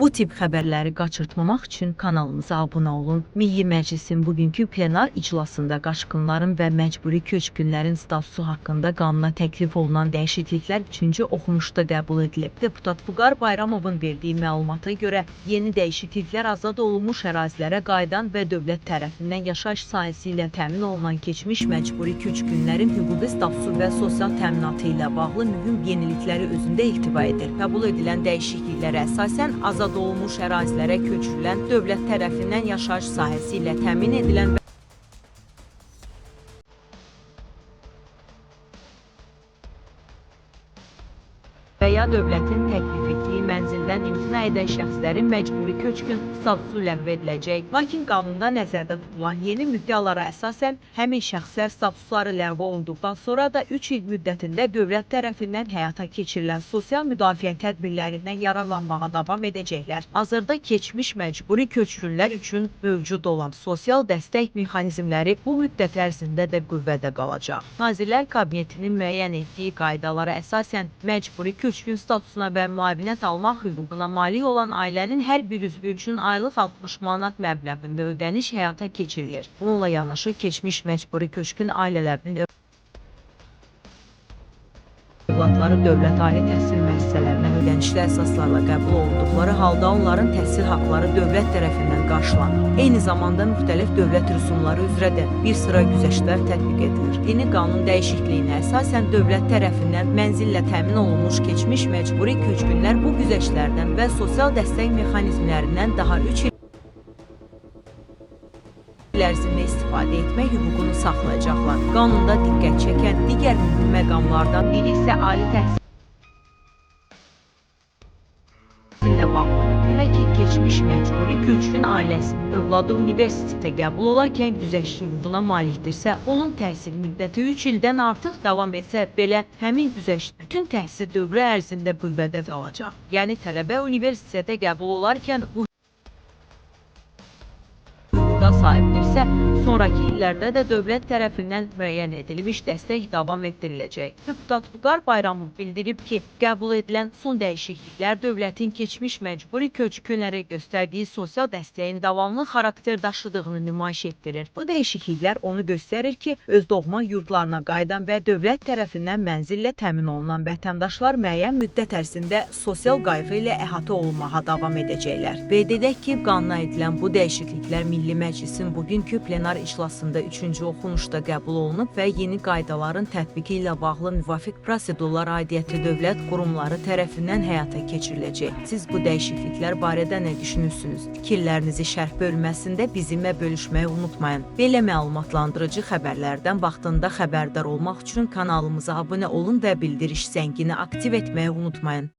Bu tip xəbərləri qaçırtmamaq üçün kanalımıza abunə olun. Milli Məclisin bugünkü plenar iclasında qaçqınların və məcburi köçkünlərin statusu haqqında qanuna təklif olunan dəyişikliklər 3-cü oxunuşda qəbul edilib. Deputat Vüqar Bayramovun verdiyi məlumata görə yeni dəyişikliklər azad olunmuş ərazilərə qayıdan və dövlət tərəfindən yaşayış sahəsi ilə təmin olunan keçmiş məcburi köçkünlərin hüquqi statusu və sosial təminatı ilə bağlı mühüm yenilikləri özündə ehtiva edir. Qəbul edilən dəyişikliklərə əsasən azad olunmuş ərazilərə köçürülən, dövlət tərəfindən yaşayış sahəsi ilə təmin edilən və ya dövlətin təklif etdiyi mənzildən imtina edən şəxslərin məcburi köçkün statusu ləğv ediləcək. Lakin qanunda nəzərdə tutulan yeni müddəalara əsasən həmin şəxslər statusları ləğv olunduqdan sonra da 3 il müddətində dövlət tərəfindən həyata keçirilən sosial müdafiə tədbirlərindən yararlanmağa davam edəcəklər. Hazırda keçmiş məcburi köçkünlər üçün mövcud olan sosial dəstək mexanizmləri bu müddət ərzində də qüvvədə qalacaq. Nazirlər Kabinetinin müəyyən etdiyi qaydalara əsasən məcburi köçkün statusuna və müavinət almaq hüququna malik olan ailənin hər bir üzvü üçün aylıq 60 manat məbləğində ödəniş həyata keçirilir. Bununla yanaşı keçmiş məcburi köçkün ailələrinin övladları dövlət ali təhsil müəssisələrinə ödənişli əsaslarla qəbul olunduqları halda onların təhsil haqqları dövlət tərəfindən qarşılanır. Eyni zamanda müxtəlif dövlət rüsumları üzrə də bir sıra güzəştlər tətbiq edilir. Yeni qanun dəyişikliyinə əsasən dövlət tərəfindən mənzillə təmin olunmuş keçmiş məcburi köçkünlər bu güzəştlərdən və sosial dəstək mexanizmlərindən daha 3 il ərzində istifadə etmək hüququnu saxlayacaqlar. Qanunda diqqət çəkən digər mühüm məqamlardan biri isə ali təhsillə bağlı. Belə ki, keçmiş məcburi köçkün ailəsinin övladı universitetə qəbul olarkən güzəşt yurduna malikdirsə, onun təhsil müddəti 3 ildən artıq davam etsə belə, həmin güzəşt bütün təhsil dövrü ərzində qüvvədə qalacaq. Yəni, tələbə universitetə qəbul olarkən bu sahibdirsə, sonraki illərdə də dövlət tərəfindən müəyyən edilmiş dəstək davam etdiriləcək. Deputat Vüqar Bayramov bildirib ki, qəbul edilən son dəyişikliklər dövlətin keçmiş məcburi köçkünlərə göstərdiyi sosial dəstəyin davamlı xarakter daşıdığını nümayiş etdirir. Bu dəyişikliklər onu göstərir ki, öz doğma yurdlarına qayıdan və dövlət tərəfindən mənzillə təmin olunan vətəndaşlar müəyyən müddət ərzində sosial qayğı ilə əhatə olunmağa davam edəcəklər. Qeyd edək ki, qanuna edilən bu dəyişikliklər Milli Məclisin bugünkü plenar iclasında 3-cü oxunuşda qəbul olunub və yeni qaydaların tətbiqi ilə bağlı müvafiq prosedurlar aidiyyətli dövlət qurumları tərəfindən həyata keçiriləcək. Siz bu dəyişikliklər barədə nə düşünürsünüz? Fikirlərinizi şərh bölməsində bizimlə bölüşməyi unutmayın. Belə məlumatlandırıcı xəbərlərdən vaxtında xəbərdar olmaq üçün kanalımıza abunə olun və bildiriş zəngini aktiv etməyi unutmayın.